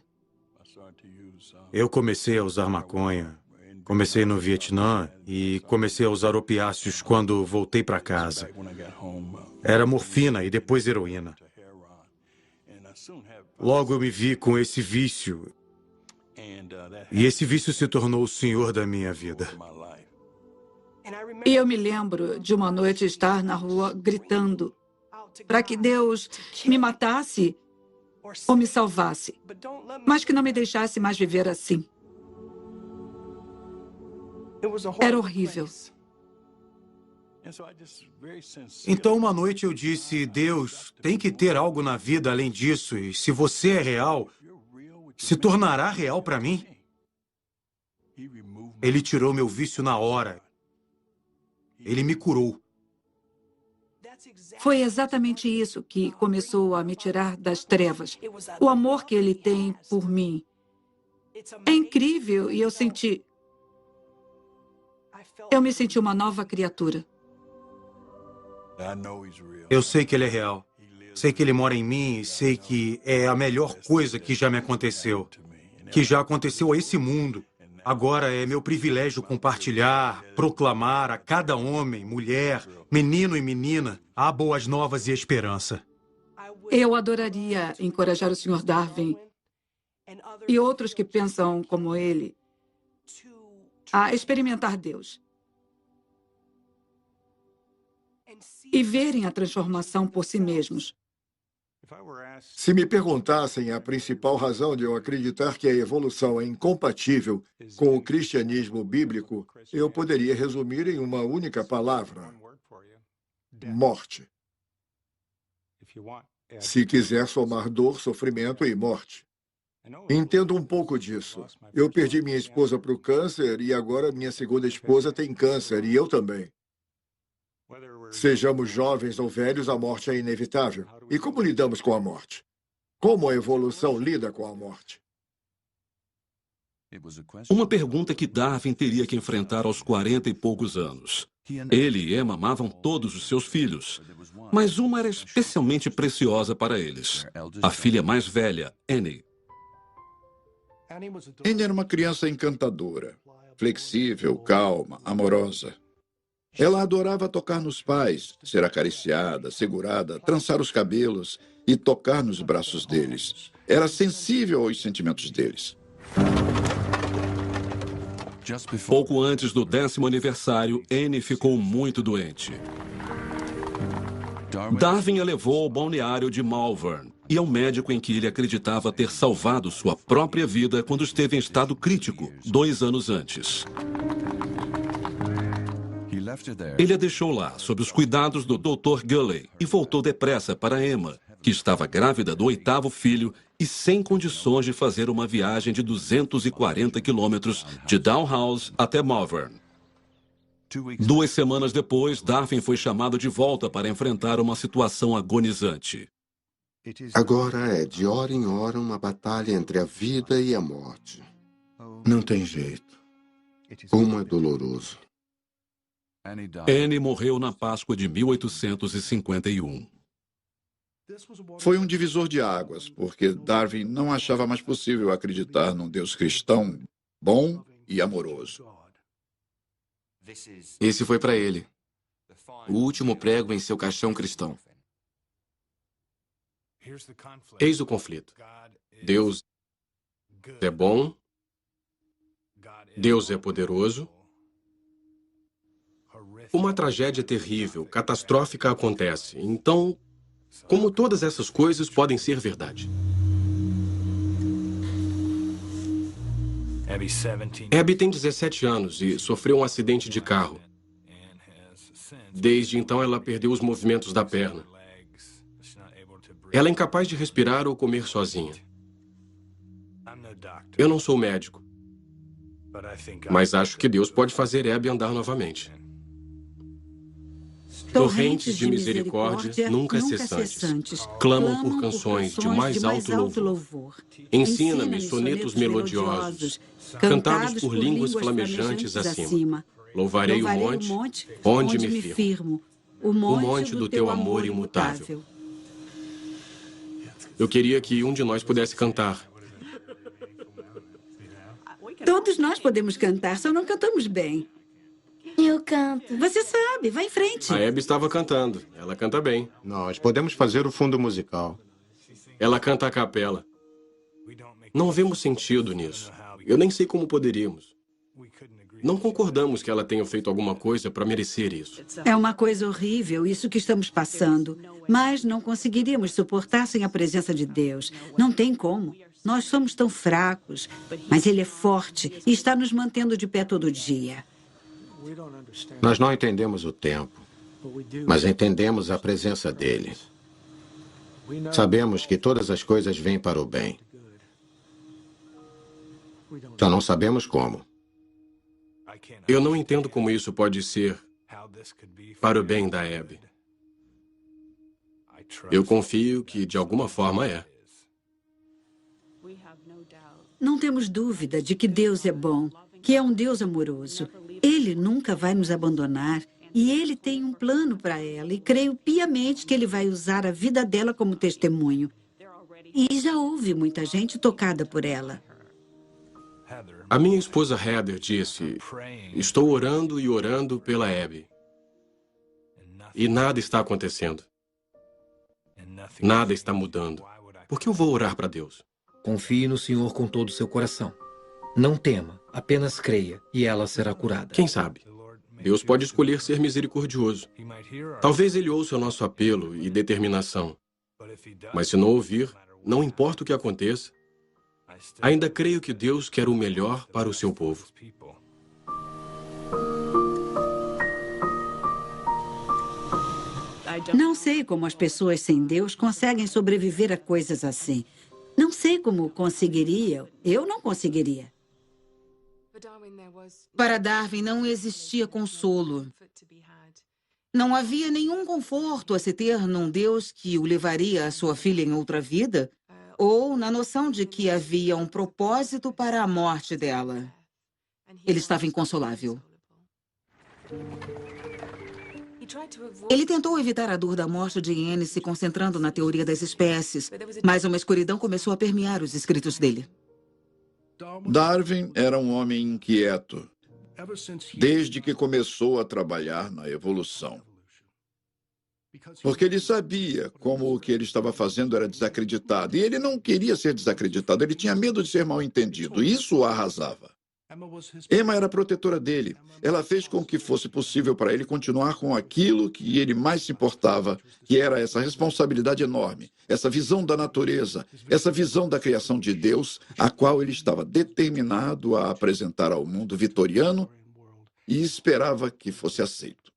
Eu comecei a usar maconha. Comecei no Vietnã e comecei a usar opiáceos quando voltei para casa. Era morfina e depois heroína. Logo eu me vi com esse vício. E esse vício se tornou o senhor da minha vida. E eu me lembro de uma noite estar na rua gritando para que Deus me matasse ou me salvasse, mas que não me deixasse mais viver assim. Era horrível. Então, uma noite eu disse, Deus, tem que ter algo na vida além disso, e se você é real, se tornará real para mim? Ele tirou meu vício na hora. Ele me curou. Foi exatamente isso que começou a me tirar das trevas. O amor que ele tem por mim. É incrível e eu me senti uma nova criatura. Eu sei que ele é real. Sei que ele mora em mim e sei que é a melhor coisa que já me aconteceu. Que já aconteceu a esse mundo. Agora é meu privilégio compartilhar, proclamar a cada homem, mulher, menino e menina a boas novas e esperança. Eu adoraria encorajar o Sr. Darwin e outros que pensam como ele a experimentar Deus e verem a transformação por si mesmos. Se me perguntassem a principal razão de eu acreditar que a evolução é incompatível com o cristianismo bíblico, eu poderia resumir em uma única palavra: morte. Se quiser somar dor, sofrimento e morte. Entendo um pouco disso. Eu perdi minha esposa para o câncer e agora minha segunda esposa tem câncer e eu também. Sejamos jovens ou velhos, a morte é inevitável. E como lidamos com a morte? Como a evolução lida com a morte? Uma pergunta que Darwin teria que enfrentar aos 40 e poucos anos. Ele e Emma amavam todos os seus filhos, mas uma era especialmente preciosa para eles. A filha mais velha, Annie. Annie era uma criança encantadora, flexível, calma, amorosa. Ela adorava tocar nos pais, ser acariciada, segurada, trançar os cabelos e tocar nos braços deles. Era sensível aos sentimentos deles. Pouco antes do 10º aniversário, Annie ficou muito doente. Darwin a levou ao balneário de Malvern e ao médico em que ele acreditava ter salvado sua própria vida quando esteve em estado crítico, 2 anos antes. Ele a deixou lá, sob os cuidados do Dr. Gulley, e voltou depressa para Emma, que estava grávida do 8º filho e sem condições de fazer uma viagem de 240 quilômetros de Dalhouse até Malvern. 2 semanas depois, Darwin foi chamado de volta para enfrentar uma situação agonizante. Agora é de hora em hora uma batalha entre a vida e a morte. Não tem jeito. Como é doloroso. Annie morreu na Páscoa de 1851. Foi um divisor de águas, porque Darwin não achava mais possível acreditar num Deus cristão bom e amoroso. Esse foi para ele o último prego em seu caixão cristão. Eis o conflito. Deus é bom, Deus é poderoso. Uma tragédia terrível, catastrófica acontece. Então, como todas essas coisas podem ser verdade? Abby tem 17 anos e sofreu um acidente de carro. Desde então, ela perdeu os movimentos da perna. Ela é incapaz de respirar ou comer sozinha. Eu não sou médico, mas acho que Deus pode fazer Abby andar novamente. Torrentes de misericórdia nunca cessantes clamam por canções de mais alto louvor. Ensina-me sonetos melodiosos, cantados por línguas flamejantes acima. Louvarei o monte onde me firmo, o monte do teu amor imutável. Eu queria que um de nós pudesse cantar. Todos nós podemos cantar, só não cantamos bem. Eu canto. Você sabe, vai em frente. A Abby estava cantando. Ela canta bem. Nós podemos fazer o fundo musical. Ela canta a capela. Não vemos sentido nisso. Eu nem sei como poderíamos. Não concordamos que ela tenha feito alguma coisa para merecer isso. É uma coisa horrível isso que estamos passando. Mas não conseguiríamos suportar sem a presença de Deus. Não tem como. Nós somos tão fracos. Mas Ele é forte e está nos mantendo de pé todo dia. Nós não entendemos o tempo, mas entendemos a presença dele. Sabemos que todas as coisas vêm para o bem. Só não sabemos como. Eu não entendo como isso pode ser para o bem da Abby. Eu confio que, de alguma forma, é. Não temos dúvida de que Deus é bom, que é um Deus amoroso. Ele nunca vai nos abandonar e Ele tem um plano para ela e creio piamente que Ele vai usar a vida dela como testemunho. E já houve muita gente tocada por ela. A minha esposa Heather disse, estou orando e orando pela Abby. E nada está acontecendo. Nada está mudando. Por que eu vou orar para Deus? Confie no Senhor com todo o seu coração. Não tema, apenas creia e ela será curada. Quem sabe? Deus pode escolher ser misericordioso. Talvez Ele ouça o nosso apelo e determinação. Mas se não ouvir, não importa o que aconteça, ainda creio que Deus quer o melhor para o seu povo. Não sei como as pessoas sem Deus conseguem sobreviver a coisas assim. Não sei como conseguiria. Eu não conseguiria. Para Darwin não existia consolo. Não havia nenhum conforto a se ter num Deus que o levaria à sua filha em outra vida, ou na noção de que havia um propósito para a morte dela. Ele estava inconsolável. Ele tentou evitar a dor da morte de Anne se concentrando na teoria das espécies, mas uma escuridão começou a permear os escritos dele. Darwin era um homem inquieto, desde que começou a trabalhar na evolução. Porque ele sabia como o que ele estava fazendo era desacreditado. E ele não queria ser desacreditado, ele tinha medo de ser mal entendido. Isso o arrasava. Emma era protetora dele. Ela fez com que fosse possível para ele continuar com aquilo que ele mais se importava, que era essa responsabilidade enorme, essa visão da natureza, essa visão da criação de Deus, a qual ele estava determinado a apresentar ao mundo vitoriano e esperava que fosse aceito.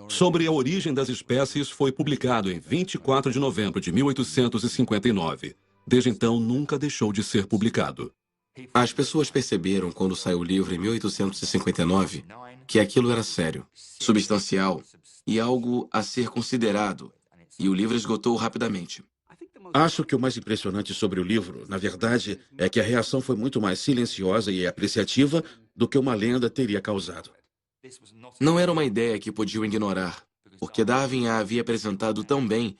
Sobre a origem das espécies foi publicado em 24 de novembro de 1859. Desde então, nunca deixou de ser publicado. As pessoas perceberam, quando saiu o livro em 1859, que aquilo era sério, substancial e algo a ser considerado, e o livro esgotou rapidamente. Acho que o mais impressionante sobre o livro, na verdade, é que a reação foi muito mais silenciosa e apreciativa do que uma lenda teria causado. Não era uma ideia que podiam ignorar, porque Darwin a havia apresentado tão bem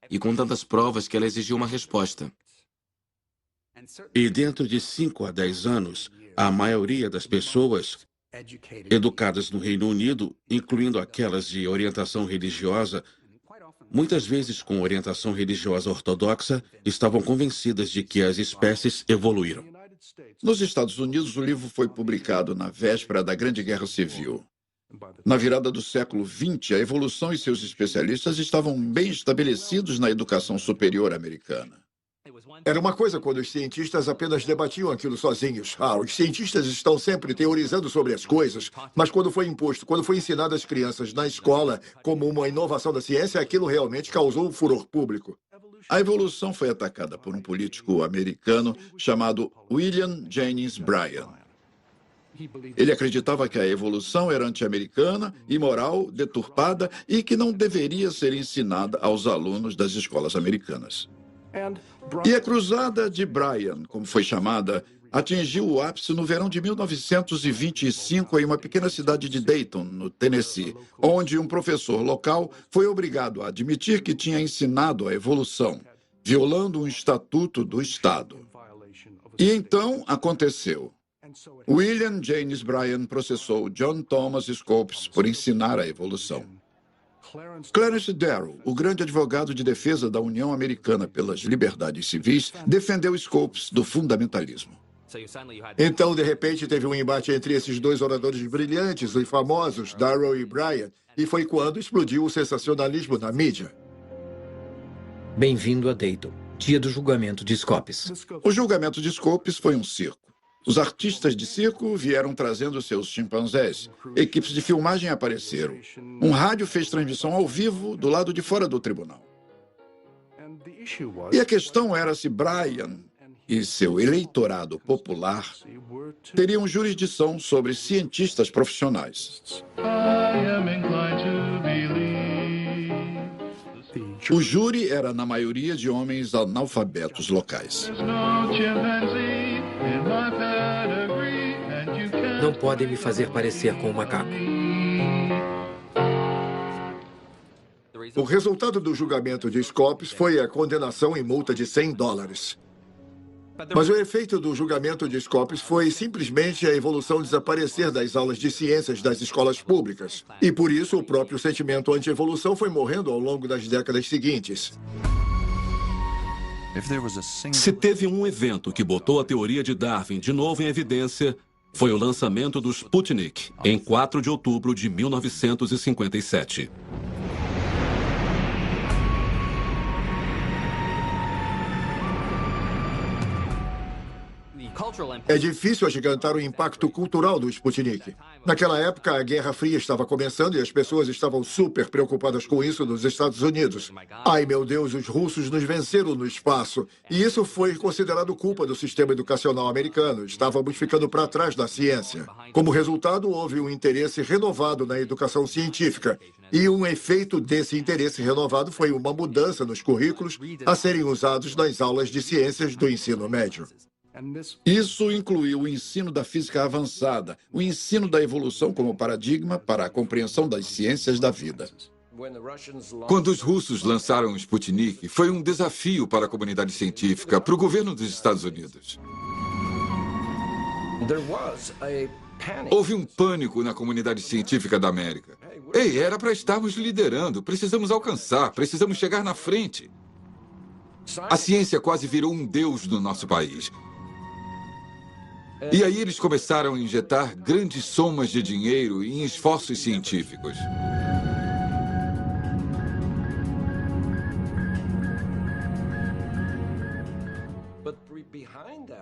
e com tantas provas que ela exigiu uma resposta. E dentro de 5 a 10 anos, a maioria das pessoas educadas no Reino Unido, incluindo aquelas de orientação religiosa, muitas vezes com orientação religiosa ortodoxa, estavam convencidas de que as espécies evoluíram. Nos Estados Unidos, o livro foi publicado na véspera da Grande Guerra Civil. Na virada do século XX, a evolução e seus especialistas estavam bem estabelecidos na educação superior americana. Era uma coisa quando os cientistas apenas debatiam aquilo sozinhos. Os cientistas estão sempre teorizando sobre as coisas, mas quando foi imposto, quando foi ensinado às crianças na escola como uma inovação da ciência, aquilo realmente causou um furor público. A evolução foi atacada por um político americano chamado William Jennings Bryan. Ele acreditava que a evolução era anti-americana, imoral, deturpada e que não deveria ser ensinada aos alunos das escolas americanas. E a Cruzada de Bryan, como foi chamada, atingiu o ápice no verão de 1925 em uma pequena cidade de Dayton, no Tennessee, onde um professor local foi obrigado a admitir que tinha ensinado a evolução, violando um estatuto do Estado. E então aconteceu. William Jennings Bryan processou John Thomas Scopes por ensinar a evolução. Clarence Darrow, o grande advogado de defesa da União Americana pelas Liberdades Civis, defendeu Scopes do fundamentalismo. Então, de repente, teve um embate entre esses dois oradores brilhantes e famosos, Darrow e Bryan, e foi quando explodiu o sensacionalismo na mídia. Bem-vindo a Dayton, dia do julgamento de Scopes. O julgamento de Scopes foi um circo. Os artistas de circo vieram trazendo seus chimpanzés. Equipes de filmagem apareceram. Um rádio fez transmissão ao vivo do lado de fora do tribunal. E a questão era se Bryan e seu eleitorado popular teriam jurisdição sobre cientistas profissionais. O júri era, na maioria, de homens analfabetos locais. Não podem me fazer parecer com um macaco. O resultado do julgamento de Scopes foi a condenação em multa de $100. Mas o efeito do julgamento de Scopes foi simplesmente a evolução desaparecer das aulas de ciências das escolas públicas. E por isso o próprio sentimento anti-evolução foi morrendo ao longo das décadas seguintes. Se teve um evento que botou a teoria de Darwin de novo em evidência, foi o lançamento do Sputnik, em 4 de outubro de 1957. É difícil agigantar o impacto cultural do Sputnik. Naquela época, a Guerra Fria estava começando e as pessoas estavam super preocupadas com isso nos Estados Unidos. Ai, meu Deus, os russos nos venceram no espaço. E isso foi considerado culpa do sistema educacional americano. Estávamos ficando para trás da ciência. Como resultado, houve um interesse renovado na educação científica. E um efeito desse interesse renovado foi uma mudança nos currículos a serem usados nas aulas de ciências do ensino médio. Isso incluiu o ensino da física avançada, o ensino da evolução como paradigma para a compreensão das ciências da vida. Quando os russos lançaram o Sputnik, foi um desafio para a comunidade científica, para o governo dos Estados Unidos. Houve um pânico na comunidade científica da América. Ei, era para estarmos liderando, precisamos alcançar, precisamos chegar na frente. A ciência quase virou um deus no nosso país. E aí eles começaram a injetar grandes somas de dinheiro em esforços científicos.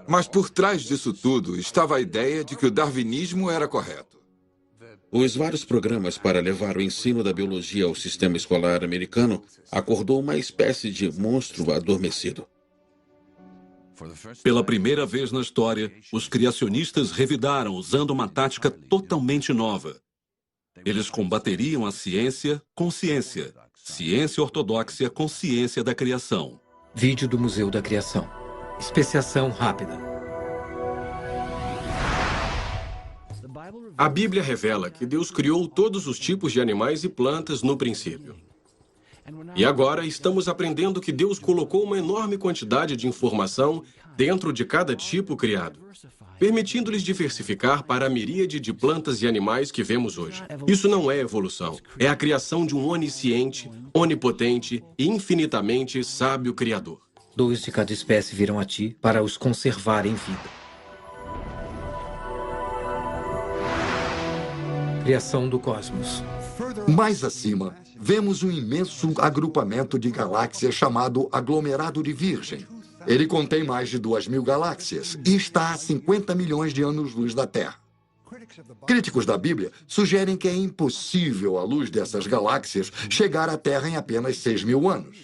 Mas por trás disso tudo estava a ideia de que o darwinismo era correto. Os vários programas para levar o ensino da biologia ao sistema escolar americano acordou uma espécie de monstro adormecido. Pela primeira vez na história, os criacionistas revidaram usando uma tática totalmente nova. Eles combateriam a ciência com ciência. Ciência ortodoxa com ciência da criação. Vídeo do Museu da Criação. Especiação rápida. A Bíblia revela que Deus criou todos os tipos de animais e plantas no princípio. E agora estamos aprendendo que Deus colocou uma enorme quantidade de informação dentro de cada tipo criado, permitindo-lhes diversificar para a miríade de plantas e animais que vemos hoje. Isso não é evolução, é a criação de um onisciente, onipotente e infinitamente sábio Criador. 2 de cada espécie virão a ti para os conservar em vida. Criação do cosmos. Mais acima, vemos um imenso agrupamento de galáxias chamado aglomerado de Virgem. Ele contém mais de 2.000 galáxias e está a 50 milhões de anos-luz da Terra. Críticos da Bíblia sugerem que é impossível a luz dessas galáxias chegar à Terra em apenas 6.000 anos.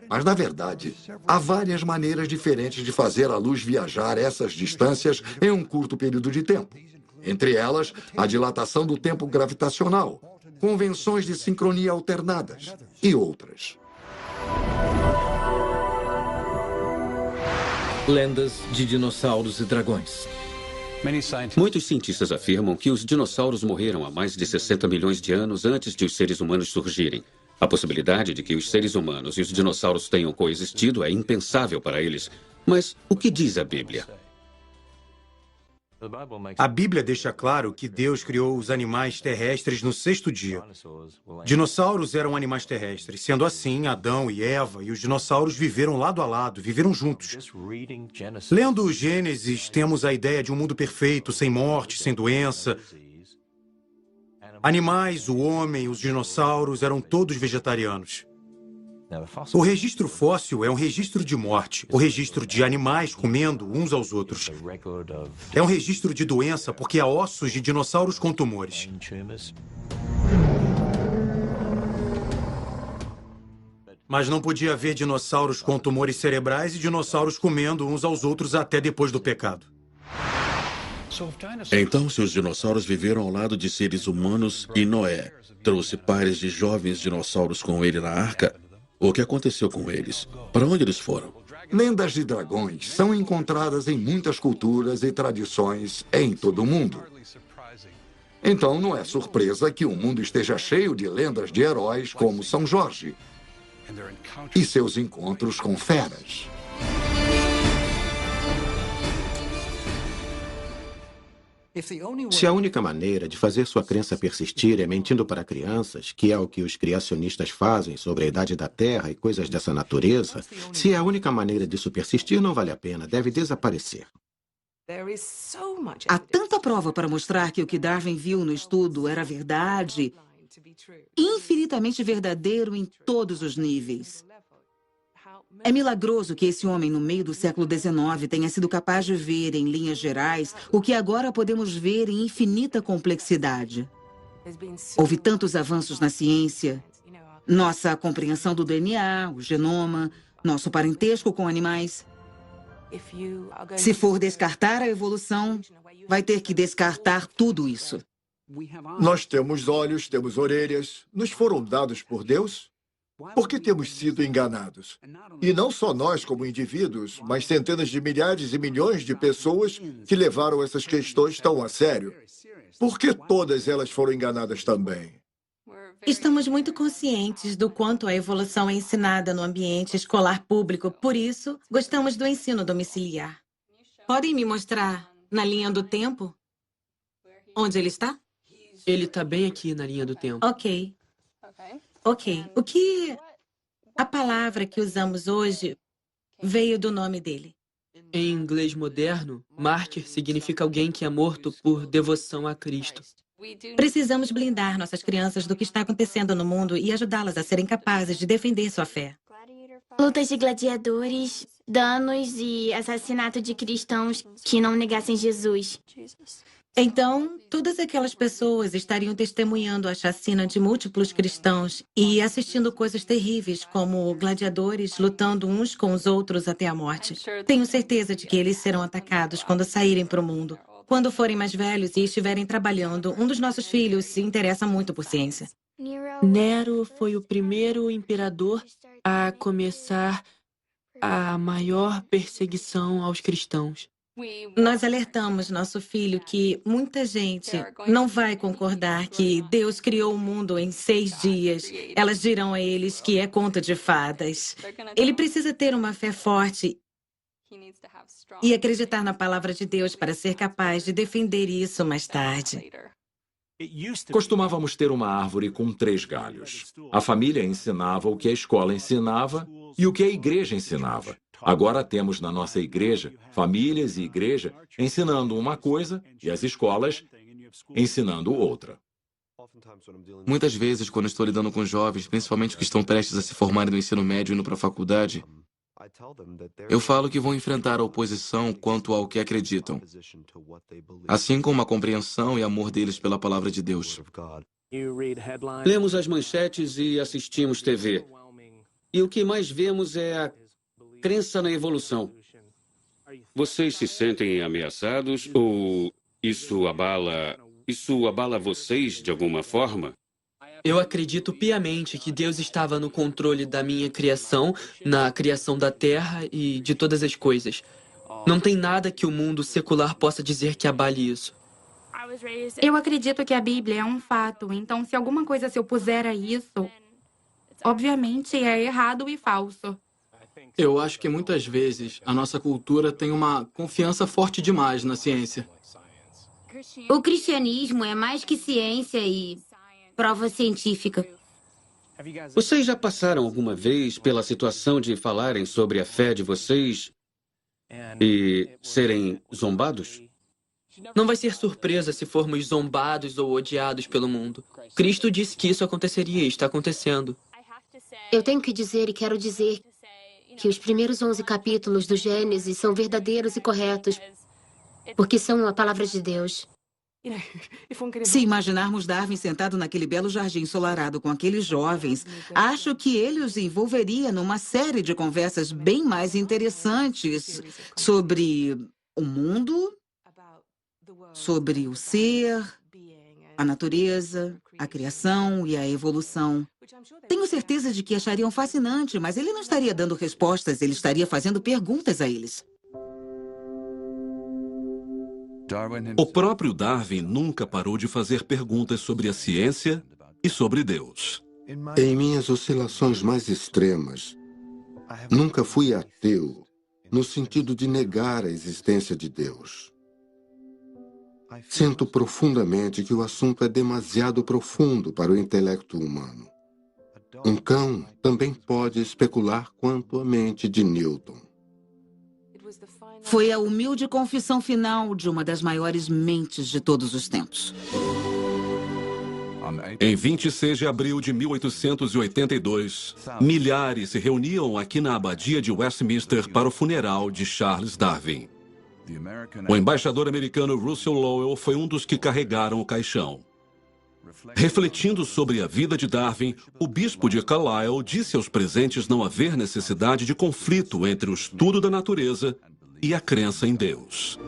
Mas, na verdade, há várias maneiras diferentes de fazer a luz viajar essas distâncias em um curto período de tempo. Entre elas, a dilatação do tempo gravitacional, convenções de sincronia alternadas e outras. Lendas de dinossauros e dragões. Muitos cientistas afirmam que os dinossauros morreram há mais de 60 milhões de anos antes de os seres humanos surgirem. A possibilidade de que os seres humanos e os dinossauros tenham coexistido é impensável para eles. Mas o que diz a Bíblia? A Bíblia deixa claro que Deus criou os animais terrestres no 6º dia. Dinossauros eram animais terrestres. Sendo assim, Adão e Eva e os dinossauros viveram lado a lado, viveram juntos. Lendo o Gênesis, temos a ideia de um mundo perfeito, sem morte, sem doença. Animais, o homem, os dinossauros eram todos vegetarianos. O registro fóssil é um registro de morte, o registro de animais comendo uns aos outros. É um registro de doença porque há ossos de dinossauros com tumores. Mas não podia haver dinossauros com tumores cerebrais e dinossauros comendo uns aos outros até depois do pecado. Então, se os dinossauros viveram ao lado de seres humanos e Noé trouxe pares de jovens dinossauros com ele na arca, o que aconteceu com eles? Para onde eles foram? Lendas de dragões são encontradas em muitas culturas e tradições em todo o mundo. Então, não é surpresa que o mundo esteja cheio de lendas de heróis como São Jorge e seus encontros com feras. Se a única maneira de fazer sua crença persistir é mentindo para crianças, que é o que os criacionistas fazem sobre a idade da Terra e coisas dessa natureza, se é a única maneira disso persistir, não vale a pena, deve desaparecer. Há tanta prova para mostrar que o que Darwin viu no estudo era verdade, infinitamente verdadeiro em todos os níveis. É milagroso que esse homem, no meio do século XIX, tenha sido capaz de ver, em linhas gerais, o que agora podemos ver em infinita complexidade. Houve tantos avanços na ciência, nossa compreensão do DNA, o genoma, nosso parentesco com animais. Se for descartar a evolução, vai ter que descartar tudo isso. Nós temos olhos, temos orelhas, nos foram dados por Deus. Por que temos sido enganados? E não só nós como indivíduos, mas centenas de milhares e milhões de pessoas que levaram essas questões tão a sério. Por que todas elas foram enganadas também? Estamos muito conscientes do quanto a evolução é ensinada no ambiente escolar público, por isso, gostamos do ensino domiciliar. Podem me mostrar na linha do tempo? Onde ele está? Ele está bem aqui na linha do tempo. Ok. O que a palavra que usamos hoje veio do nome dele? Em inglês moderno, mártir significa alguém que é morto por devoção a Cristo. Precisamos blindar nossas crianças do que está acontecendo no mundo e ajudá-las a serem capazes de defender sua fé. Lutas de gladiadores, danos e assassinato de cristãos que não negassem Jesus. Então, todas aquelas pessoas estariam testemunhando a chacina de múltiplos cristãos e assistindo coisas terríveis, como gladiadores lutando uns com os outros até a morte. Tenho certeza de que eles serão atacados quando saírem para o mundo. Quando forem mais velhos e estiverem trabalhando, um dos nossos filhos se interessa muito por ciência. Nero foi o primeiro imperador a começar a maior perseguição aos cristãos. Nós alertamos nosso filho que muita gente não vai concordar que Deus criou o mundo em 6 dias. Elas dirão a eles que é conto de fadas. Ele precisa ter uma fé forte e acreditar na palavra de Deus para ser capaz de defender isso mais tarde. Costumávamos ter uma árvore com 3 galhos. A família ensinava o que a escola ensinava e o que a igreja ensinava. Agora temos na nossa igreja, famílias e igreja ensinando uma coisa e as escolas ensinando outra. Muitas vezes, quando estou lidando com jovens, principalmente os que estão prestes a se formarem no ensino médio e indo para a faculdade, eu falo que vão enfrentar a oposição quanto ao que acreditam, assim como a compreensão e amor deles pela palavra de Deus. Lemos as manchetes e assistimos TV. E o que mais vemos é a crença na evolução. Vocês se sentem ameaçados ou isso abala vocês de alguma forma? Eu acredito piamente que Deus estava no controle da minha criação, na criação da terra e de todas as coisas. Não tem nada que o mundo secular possa dizer que abale isso. Eu acredito que a Bíblia é um fato, então se alguma coisa se opuser a isso, obviamente é errado e falso. Eu acho que muitas vezes a nossa cultura tem uma confiança forte demais na ciência. O cristianismo é mais que ciência e prova científica. Vocês já passaram alguma vez pela situação de falarem sobre a fé de vocês e serem zombados? Não vai ser surpresa se formos zombados ou odiados pelo mundo. Cristo disse que isso aconteceria e está acontecendo. Eu tenho que dizer e quero dizer que os primeiros 11 capítulos do Gênesis são verdadeiros e corretos, porque são a palavra de Deus. Se imaginarmos Darwin sentado naquele belo jardim ensolarado com aqueles jovens, acho que ele os envolveria numa série de conversas bem mais interessantes sobre o mundo, sobre o ser, a natureza, a criação e a evolução. Tenho certeza de que achariam fascinante, mas ele não estaria dando respostas, ele estaria fazendo perguntas a eles. O próprio Darwin nunca parou de fazer perguntas sobre a ciência e sobre Deus. Em minhas oscilações mais extremas, nunca fui ateu, no sentido de negar a existência de Deus. Sinto profundamente que o assunto é demasiado profundo para o intelecto humano. Um cão também pode especular quanto à mente de Newton. Foi a humilde confissão final de uma das maiores mentes de todos os tempos. Em 26 de abril de 1882, milhares se reuniam aqui na abadia de Westminster para o funeral de Charles Darwin. O embaixador americano Russell Lowell foi um dos que carregaram o caixão. Refletindo sobre a vida de Darwin, o bispo de Carlisle disse aos presentes não haver necessidade de conflito entre o estudo da natureza e a crença em Deus.